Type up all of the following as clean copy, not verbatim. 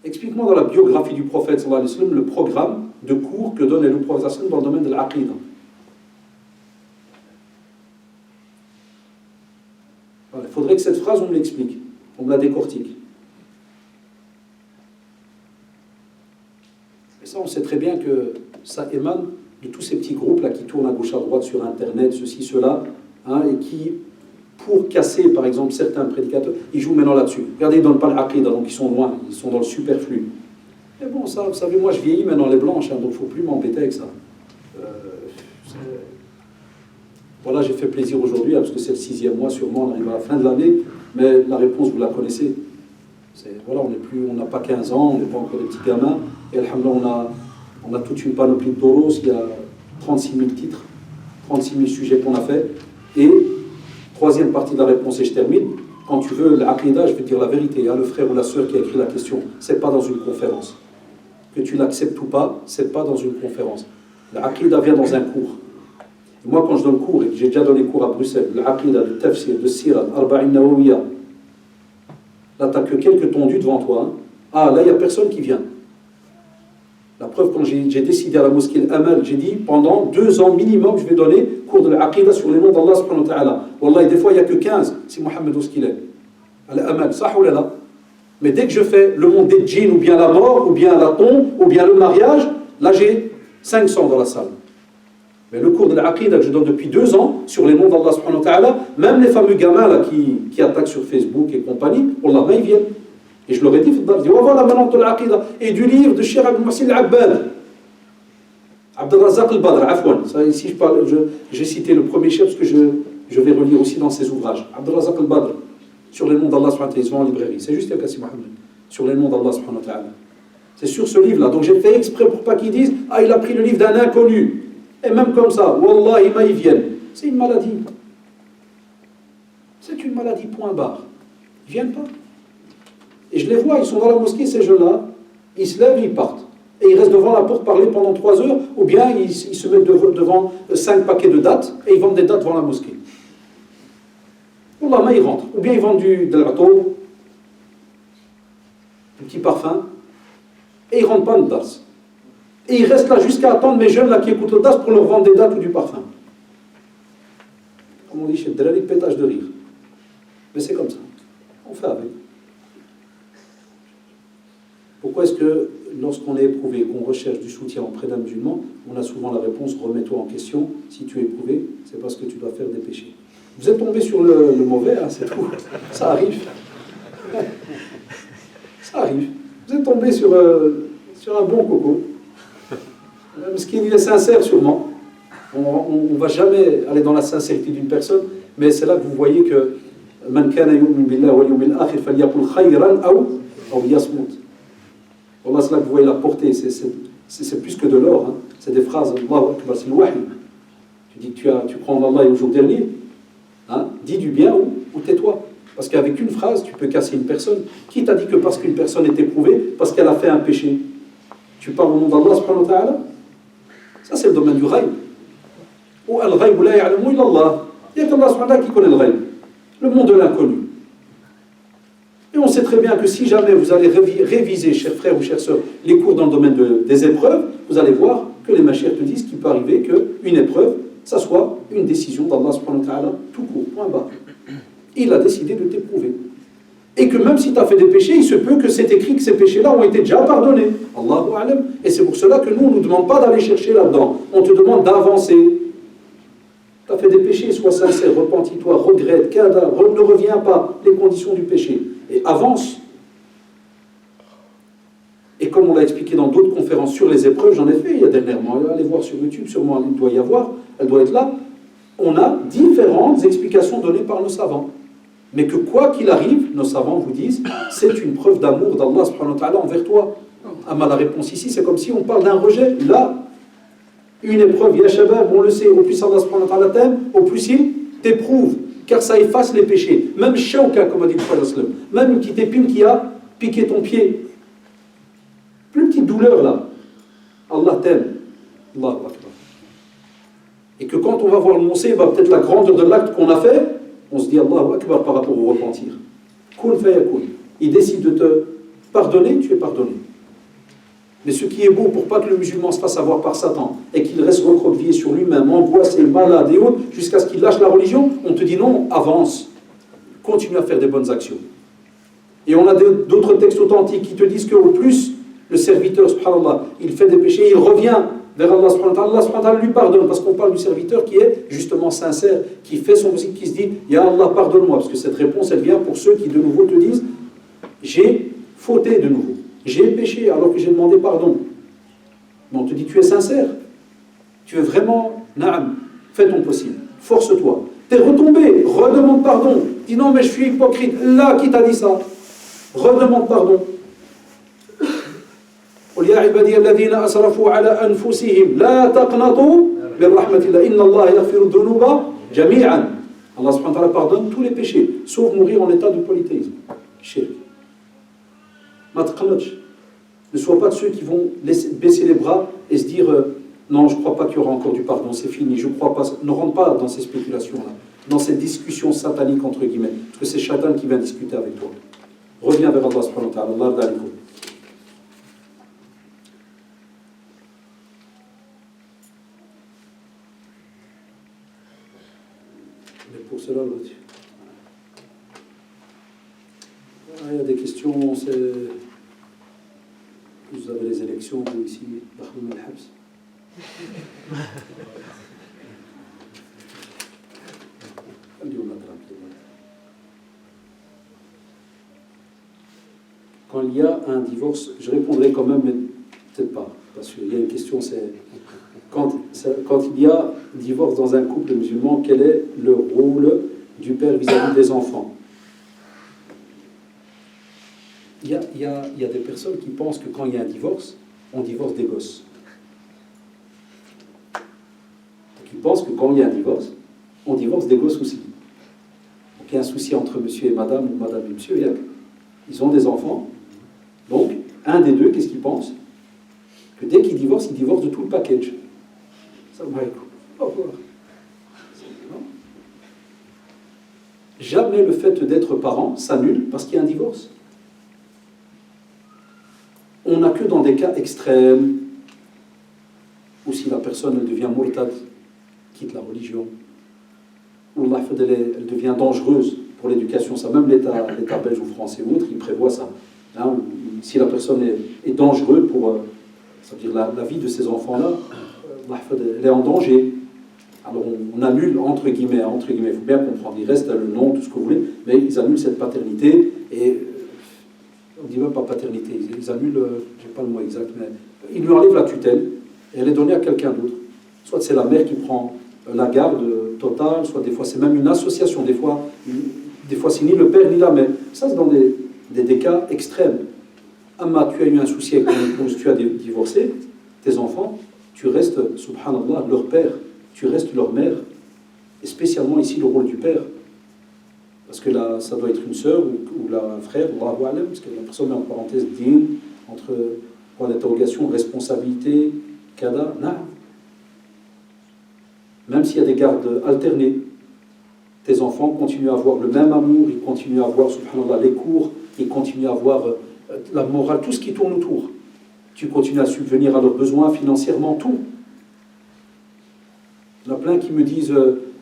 Explique-moi dans la biographie du prophète sallallahu alayhi wa sallam le programme de cours que donne le prophète sallallahu alayhi wa sallam dans le domaine de l'aqida. Il faudrait que cette phrase, on me l'explique, on me la décortique. Et ça, on sait très bien que ça émane de tous ces petits groupes-là qui tournent à gauche à droite sur Internet, ceci, cela, hein, et qui, pour casser, par exemple, certains prédicateurs, ils jouent maintenant là-dessus. Regardez, ils ne donnent pas l'aqida, donc ils sont loin, ils sont dans le superflu. Mais bon, ça, vous savez, moi, je vieillis maintenant les blanches, hein, donc il ne faut plus m'embêter avec ça. Voilà, j'ai fait plaisir aujourd'hui, parce que c'est le 6e mois, sûrement, on arrive à la fin de l'année, mais la réponse, vous la connaissez. Voilà, on n'a pas 15 ans, on n'est pas encore des petits gamins, et alhamdoulilah, on a toute une panoplie de doros, il y a 36 000 titres, 36 000 sujets qu'on a fait, et troisième partie de la réponse, et je termine, quand tu veux l'aqida, je vais te dire la vérité, hein, le frère ou la sœur qui a écrit la question, c'est pas dans une conférence. Que tu l'acceptes ou pas, c'est pas dans une conférence. L'aqida vient dans un cours. Et moi, quand je donne cours, et que j'ai déjà donné cours à Bruxelles, l'aqida, le tafsir, le sira, l'arba'in nawawiya, là, tu n'as que quelques tondus devant toi. Hein. Ah, là, il n'y a personne qui vient. La preuve, quand j'ai décidé à la mosquée Al-Amal, j'ai dit, pendant 2 ans minimum, je vais donner cours de l'aqida sur les noms d'Allah subhanahu wa ta'ala. Wallah, et des fois, il n'y a que 15, si Mohammed où ce qu'il est. Al-Amal, ça ou là. Mais dès que je fais le monde des djinns, ou bien la mort, ou bien la tombe, ou bien le mariage, là, j'ai 500 dans la salle. Mais le cours de l'aqida que je donne depuis 2 ans sur les noms d'Allah subhanahu wa ta'ala, même les fameux gamins là, qui attaquent sur Facebook et compagnie, Wallah, ils viennent. Et je leur ai dit, je dis, voilà maintenant de l'aqida. Et du livre de Cheikh Abdel Mohsin Al-Abbad, Abdel Razak Al-Badr, Afwan. Ça, ici, j'ai cité le premier chef parce que je vais relire aussi dans ses ouvrages. Abdel Razak Al-Badr, sur les noms d'Allah subhanahu wa ta'ala, ils sont en librairie. C'est juste Yakassi Mohammed, sur les noms d'Allah subhanahu wa ta'ala. C'est sur ce livre-là. Donc j'ai fait exprès pour pas qu'ils disent, ah, il a pris le livre d'un inconnu. Et même comme ça, Wallah, ils viennent. C'est une maladie. C'est une maladie, point barre. Ils viennent pas. Et je les vois, ils sont dans la mosquée, ces jeunes-là, ils se lèvent, ils partent. Et ils restent devant la porte parler pendant 3 heures, ou bien ils se mettent devant 5 paquets de dates, et ils vendent des dates devant la mosquée. Wallah, ils rentrent. Ou bien ils vendent de l'auto, du petit parfum, et ils ne rentrent pas de dates. Et ils restent là jusqu'à attendre mes jeunes là, qui écoutent le dates pour leur vendre des dates ou du parfum. Comme on dit chez Dralik, pétage de rire. Mais c'est comme ça. On fait avec. Pourquoi est-ce que lorsqu'on est éprouvé, qu'on recherche du soutien auprès d'un musulman, on a souvent la réponse « remets-toi en question, si tu es éprouvé, c'est parce que tu dois faire des péchés ». Vous êtes tombé sur le mauvais, hein, c'est tout. Ça arrive. Ça arrive. Vous êtes tombé sur un bon coco. Parce qu'il est sincère sûrement. On ne va jamais aller dans la sincérité d'une personne, mais c'est là que vous voyez que « Man kana yu'min billah wal yawmil akhir falyaqul khayran aw yasmut ». Wallah, c'est là que vous voyez la portée, c'est plus que de l'or, hein. C'est des phrases, Allahu Akbar, c'est le wahy. Tu dis que tu crois en Allah et au jour dernier, hein, dis du bien ou tais-toi. Parce qu'avec une phrase, tu peux casser une personne. Qui t'a dit que parce qu'une personne est éprouvée, parce qu'elle a fait un péché, tu parles au nom d'Allah subhanahu wa ta'ala? Ça, c'est le domaine du ghaib. Ou al-ghaib la ya'lamu illa Allah. Il n'y a qu'Allah subhanahu wa ta'ala qui connaît le ghaib. Le monde de l'inconnu. Et on sait très bien que si jamais vous allez réviser, chers frères ou chères sœurs, les cours dans le domaine des épreuves, vous allez voir que les machères te disent qu'il peut arriver qu'une épreuve, ça soit une décision d'Allah subhanahu wa ta'ala, tout court, point barre. Il a décidé de t'éprouver. Et que même si tu as fait des péchés, il se peut que c'est écrit que ces péchés-là ont été déjà pardonnés. Allahu a'lam. Et c'est pour cela que nous, on ne nous demande pas d'aller chercher là-dedans. On te demande d'avancer. Tu as fait des péchés, sois sincère, repentis-toi, regrette, ne reviens pas, les conditions du péché. Et avance. Et comme on l'a expliqué dans d'autres conférences sur les épreuves, j'en ai fait il y a dernièrement, allez voir sur YouTube, sûrement il doit y avoir, elle doit être là. On a différentes explications données par nos savants. Mais que quoi qu'il arrive, nos savants vous disent, c'est une preuve d'amour d'Allah subhanahu wa ta'ala envers toi. Ah, la réponse ici, c'est comme si on parle d'un rejet. Là, une épreuve, ya shabab, on le sait, au plus Allah subhanahu wa ta'ala t'aime, au plus il t'éprouve. Car ça efface les péchés. Même shauka, comme a dit le prophète, même une petite épine qui a piqué ton pied. Plus petite douleur là. Allah t'aime. Allahu Akbar. Et que quand on va voir le musibah, peut-être la grandeur de l'acte qu'on a fait, on se dit Allahu Akbar par rapport au repentir. Kun fayakun. Il décide de te pardonné, tu es pardonné. Mais ce qui est beau, pour pas que le musulman se fasse avoir par Satan et qu'il reste recroquevillé sur lui-même, angoissé, malade et autres, jusqu'à ce qu'il lâche la religion, on te dit non, avance, continue à faire des bonnes actions. Et on a d'autres textes authentiques qui te disent qu'au plus le serviteur, subhanallah, il fait des péchés, il revient vers Allah subhanahu wa ta'ala, lui pardonne, parce qu'on parle du serviteur qui est justement sincère, qui fait son musique, qui se dit « Ya Allah, pardonne-moi », parce que cette réponse, elle vient pour ceux qui de nouveau te disent « J'ai fauté de nouveau, j'ai péché alors que j'ai demandé pardon ». Mais on te dit « Tu es sincère, tu es vraiment, na'am, fais ton possible, force-toi, t'es retombé, redemande pardon, dis « Non mais je suis hypocrite », là qui t'a dit ça, redemande pardon. قل يا عبادي الذين أسرفوا على أنفسهم لا تقنطوا من رحمة الله إن الله يغفر الذنوب جميعا. Allah subhanahu wa ta'ala pardonne tous les péchés, sauf mourir en état de polythéisme. Shirk. Ma taqnatch. Ne sois pas de ceux qui vont baisser les bras et se dire non, je ne crois pas qu'il y aura encore du pardon, c'est fini, je ne crois pas. Ne rentre pas dans ces spéculations-là, dans cette discussion satanique entre guillemets, parce que c'est Shaitan qui vient discuter avec toi. Reviens vers Allah subhanahu wa ta'ala. Allah d'alikum. Mais pour cela, il y a des questions, c'est... Vous avez les élections, vous ici, Bahroum al-Habs. Quand il y a un divorce, je répondrai quand même, mais peut-être pas, parce qu'il y a une question, c'est... Quand il y a divorce dans un couple musulman, quel est le rôle du père vis-à-vis des enfants? Il y a des personnes qui pensent que quand il y a un divorce, on divorce des gosses. Qui pensent que quand il y a un divorce, on divorce des gosses aussi. Donc il y a un souci entre monsieur et madame, ou madame et monsieur, ils ont des enfants. Donc, un des deux, qu'est-ce qu'il pense? Que dès qu'il divorce, il divorce de tout le package. Jamais le fait d'être parent s'annule parce qu'il y a un divorce. On n'a que dans des cas extrêmes, ou si la personne elle devient murtad, quitte la religion, ou elle devient dangereuse pour l'éducation, ça même l'État belge ou français ou autre, il prévoit ça. Hein, si la personne est dangereuse pour ça veut dire la vie de ces enfants-là, elle est en danger. Alors on annule, entre guillemets, il faut bien comprendre, il reste le nom, tout ce que vous voulez, mais ils annulent cette paternité, et on ne dit même pas paternité, ils annulent, je n'ai pas le mot exact, mais ils lui enlèvent la tutelle, et elle est donnée à quelqu'un d'autre. Soit c'est la mère qui prend la garde totale, soit des fois c'est même une association, des fois c'est ni le père ni la mère. Ça c'est dans des cas extrêmes. Amma, tu as eu un souci avec ton épouse, tu as divorcé, tes enfants, tu restes, subhanallah, leur père, tu restes leur mère, et spécialement ici le rôle du père. Parce que là, ça doit être une sœur ou un frère, Allahu a'lam, parce que la personne met en parenthèse din, entre point d'interrogation, responsabilité, kada, na. Même s'il y a des gardes alternés, tes enfants continuent à avoir le même amour, ils continuent à avoir, subhanallah, les cours, ils continuent à avoir la morale, tout ce qui tourne autour. Tu continues à subvenir à leurs besoins financièrement, tout. Il y en a plein qui me disent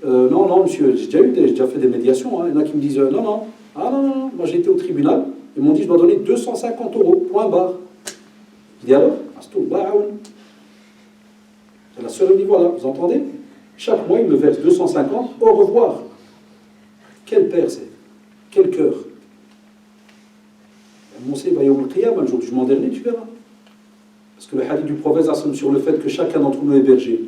non, monsieur, j'ai déjà fait des médiations. Hein. Il y en a qui me disent non, moi j'ai été au tribunal, ils m'ont dit je dois donner 250 €, point barre. Je dis alors, c'est la seule niveau là, vous entendez? Chaque mois, il me verse 250, au revoir. Quel père c'est? Quel cœur? Mon sait, il va y avoir le qiyam, un jour du jugement dernier, tu verras. Parce que le hadith du prophète sur le fait que chacun d'entre nous est berger.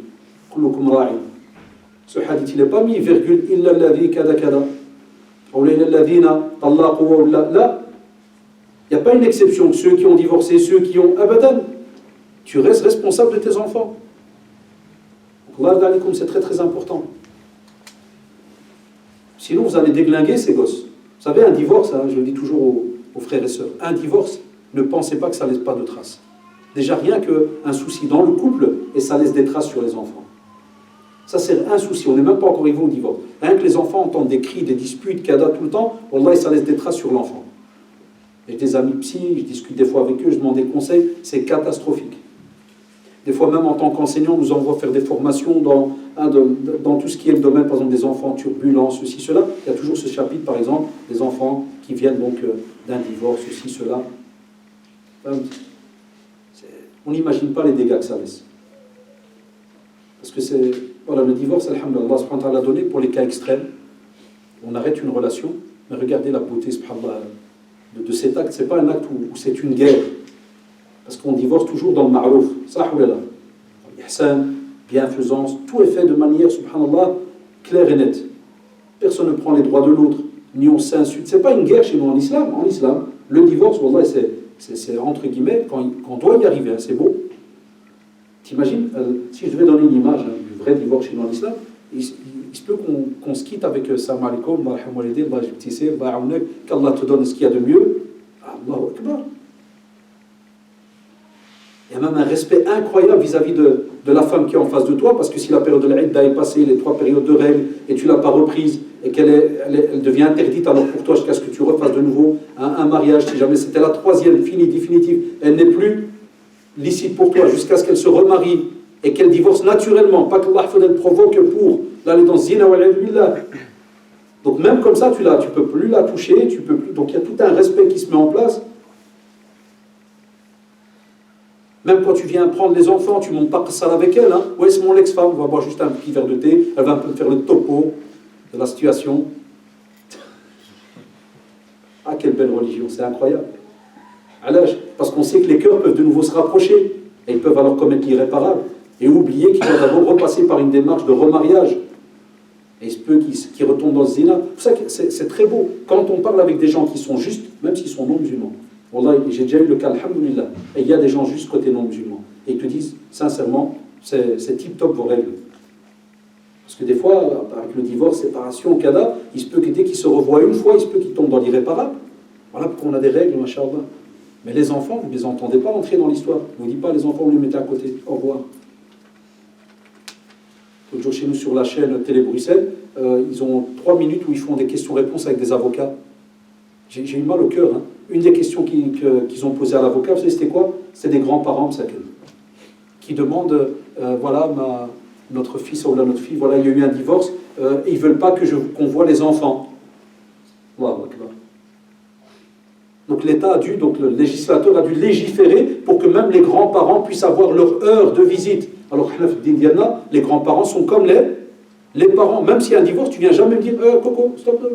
Ce hadith, il n'est pas mis virgule illa alladhi kada kada. Ou illa alladhina tallaqu wa la. Il n'y a pas une exception. Ceux qui ont divorcé, ceux qui ont abadan. Tu restes responsable de tes enfants. Allah, c'est très très important. Sinon, vous allez déglinguer ces gosses. Vous savez, un divorce, hein, je le dis toujours aux frères et sœurs, un divorce, ne pensez pas que ça ne laisse pas de traces. Déjà, rien qu'un souci dans le couple, et ça laisse des traces sur les enfants. Ça, c'est un souci. On n'est même pas encore arrivé au divorce. Rien que les enfants entendent des cris, des disputes, cada tout le temps, Wallah, ça laisse des traces sur l'enfant. J'ai des amis psy, je discute des fois avec eux, je demande des conseils, c'est catastrophique. Des fois même en tant qu'enseignant, on nous envoie faire des formations dans tout ce qui est le domaine, par exemple des enfants turbulents, ceci, cela. Il y a toujours ce chapitre, par exemple, des enfants qui viennent donc d'un divorce, ceci, cela. On n'imagine pas les dégâts que ça laisse. Parce que c'est... Voilà, le divorce, alhamdulillah, Allah subhanahu wa ta'ala l'a donné pour les cas extrêmes. On arrête une relation, mais regardez la beauté, subhanallah, de cet acte. Ce n'est pas un acte où c'est une guerre. Parce qu'on divorce toujours dans le ma'rouf. Sahoulallah. Ihsan, bienfaisance, tout est fait de manière, subhanallah, claire et nette. Personne ne prend les droits de l'autre, ni on s'insulte. Ce n'est pas une guerre chez nous en islam. En islam, le divorce, wallah, c'est entre guillemets, quand on doit y arriver, hein, c'est beau. T'imagines, si je devais donner une image du vrai divorce chez nous en islam, il se peut qu'on se quitte avec salam alaikum, qu'Allah te donne ce qu'il y a de mieux. Allahu Akbar. Il y a même un respect incroyable vis-à-vis de la femme qui est en face de toi, parce que si la période de l'Idda est passée, les 3 périodes de règles, et tu ne l'as pas reprise, et elle devient interdite, alors pour toi, jusqu'à ce que tu refasses de nouveau un mariage, si jamais c'était la 3e, finie, définitive, elle n'est plus licite pour toi, jusqu'à ce qu'elle se remarie, et qu'elle divorce naturellement, pas que Allah elle provoque pour l'aller dans zina wa billah. Donc même comme ça, tu ne peux plus la toucher, tu peux plus, donc il y a tout un respect qui se met en place. Même quand tu viens prendre les enfants, tu ne montes pas ça avec elle. Hein. Ouais, c'est mon ex-femme, on va boire juste un petit verre de thé, elle va un peu faire le topo de la situation. Ah, quelle belle religion, c'est incroyable. Parce qu'on sait que les cœurs peuvent de nouveau se rapprocher, et ils peuvent alors commettre l'irréparable, et oublier qu'ils vont d'abord repasser par une démarche de remariage. Et il se peut qu'ils retombent dans le zina. C'est pour ça que c'est très beau. Quand on parle avec des gens qui sont justes, même s'ils sont non-musulmans, Wallah, j'ai déjà eu le cas, alhamdoulilah, et il y a des gens juste côté non-musulmans, et ils te disent, sincèrement, c'est tip-top vos règles. Parce que des fois, avec le divorce, séparation, kada, il se peut que dès qu'ils se revoient une fois, il se peut qu'ils tombent dans l'irréparable. Voilà pourquoi on a des règles, machallah. Mais les enfants, vous ne les entendez pas entrer dans l'histoire. Vous ne dites pas, les enfants, vous les mettez à côté. Au revoir. L'autre jour, chez nous, sur la chaîne Télé Bruxelles, ils ont 3 minutes où ils font des questions-réponses avec des avocats. J'ai eu mal au cœur. Hein. Une des questions qu'ils ont posées à l'avocat, vous savez, c'était quoi? C'était des grands-parents, qui demandent, voilà, notre fils ou notre fille, voilà, il y a eu un divorce, et ils ne veulent pas qu'on voit les enfants. Allahu Akbar. Donc l'État a dû, donc le législateur a dû légiférer pour que même les grands-parents puissent avoir leur heure de visite. Alors, d'Indiana, les grands-parents sont comme les parents. Même s'il y a un divorce, tu ne viens jamais me dire Coco, stop,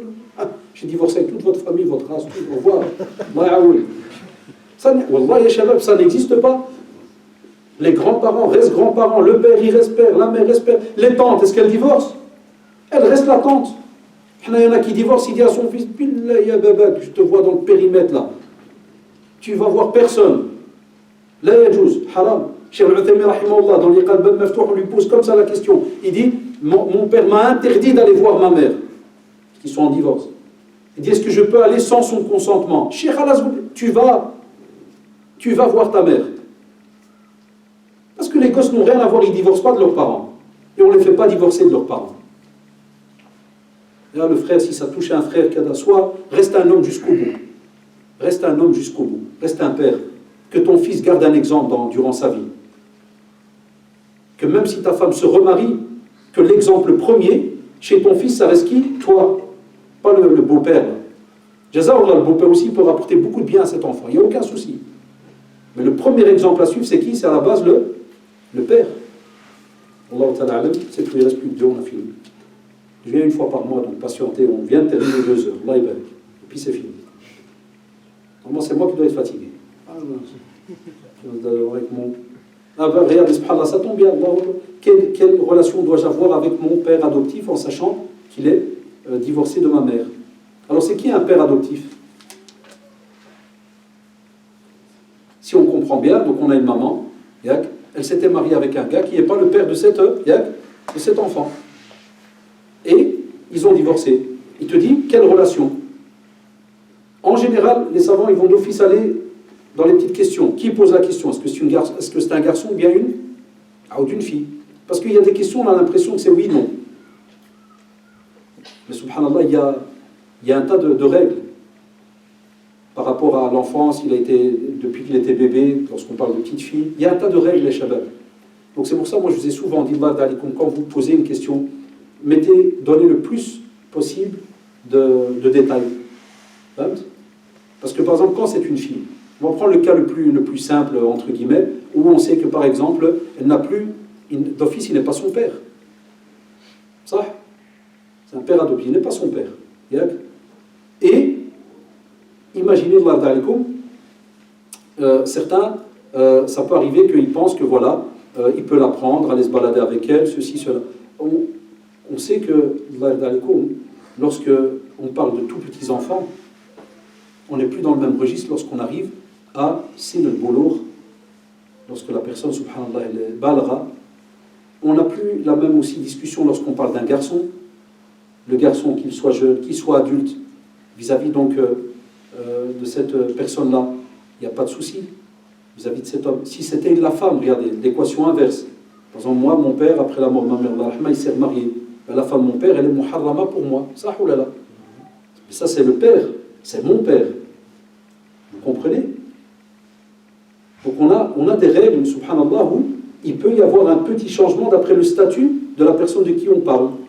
j'ai divorcé avec toute votre famille, votre race, tout, au revoir. Ça n'existe pas. Les grands-parents restent grands-parents, le père il reste père, la mère reste père. Les tantes, est-ce qu'elles divorcent? Elle reste la tante. Il y en a qui divorcent, il dit à son fils, je te vois dans le périmètre là. Tu vas voir personne. La yajouz, haram. Cheikh Al-Uthaymin, rahimahullah, dans l'Iqad Ben Maftouh, on lui pose comme ça la question. Il dit, mon père m'a interdit d'aller voir ma mère, qui sont en divorce. Il dit, est-ce que je peux aller sans son consentement? Cheikh Al-Azmoul, tu vas voir ta mère. Parce que les gosses n'ont rien à voir, ils ne divorcent pas de leurs parents. Et on ne les fait pas divorcer de leurs parents. Et là, le frère, si ça touche un frère, soit reste un homme jusqu'au bout. Reste un homme jusqu'au bout. Reste un père. Que ton fils garde un exemple durant sa vie. Que même si ta femme se remarie, que l'exemple premier, chez ton fils, ça reste qui? Toi. Pas le beau-père. Jazakallah, le beau-père aussi peut rapporter beaucoup de bien à cet enfant. Il n'y a aucun souci. Mais le premier exemple à suivre, c'est qui? C'est à la base le père. Allah ta'ala alam, c'est qu'il ne reste plus que 2, on a fini. Je viens une fois par mois, donc patienter, on vient de terminer 2 heures, là, et puis c'est fini. Normalement, c'est moi qui dois être fatigué. Avec mon... regarde, subhanallah, ça tombe bien. Quelle relation dois-je avoir avec mon père adoptif en sachant qu'il est divorcé de ma mère? Alors, c'est qui un père adoptif? Si on comprend bien, donc on a une maman, elle s'était mariée avec un gars qui n'est pas le père de cet enfant. Et ils ont divorcé. Il te dit, quelle relation? En général, les savants, ils vont d'office aller dans les petites questions. Qui pose la question? Est-ce que c'est un garçon ou bien ou d'une fille? Parce qu'il y a des questions, on a l'impression que c'est oui, non. Mais subhanallah, il y a un tas de règles par rapport à l'enfance, depuis qu'il était bébé, lorsqu'on parle de petite fille, il y a un tas de règles, les shabab. Donc c'est pour ça, moi je vous ai souvent dit, quand vous posez une question, donnez le plus possible de détails. Parce que par exemple, quand c'est une fille, on va prendre le cas le plus simple, entre guillemets, où on sait que par exemple, elle n'a plus, d'office, il n'est pas son père. Ça, c'est un père adoptif, il n'est pas son père. Et, imaginez, certains, ça peut arriver qu'ils pensent que voilà, il peut la prendre, aller se balader avec elle, ceci, cela. On sait que, lorsque on parle de tout petits enfants, on n'est plus dans le même registre lorsqu'on arrive à Sin al-Boulough, lorsque la personne, subhanallah, elle est balagha. On n'a plus la même aussi discussion lorsqu'on parle d'un garçon. Le garçon, qu'il soit jeune, qu'il soit adulte, vis-à-vis donc de cette personne-là, il n'y a pas de souci. Vis-à-vis de cet homme. Si c'était la femme, regardez, l'équation inverse. Par exemple, moi, mon père, après la mort de ma mère, il s'est marié. Ben, la femme de mon père, elle est muharrama pour moi. Ça, oulala. Ça, c'est le père. C'est mon père. Vous comprenez? Donc on a des règles, subhanallah, où il peut y avoir un petit changement d'après le statut de la personne de qui on parle.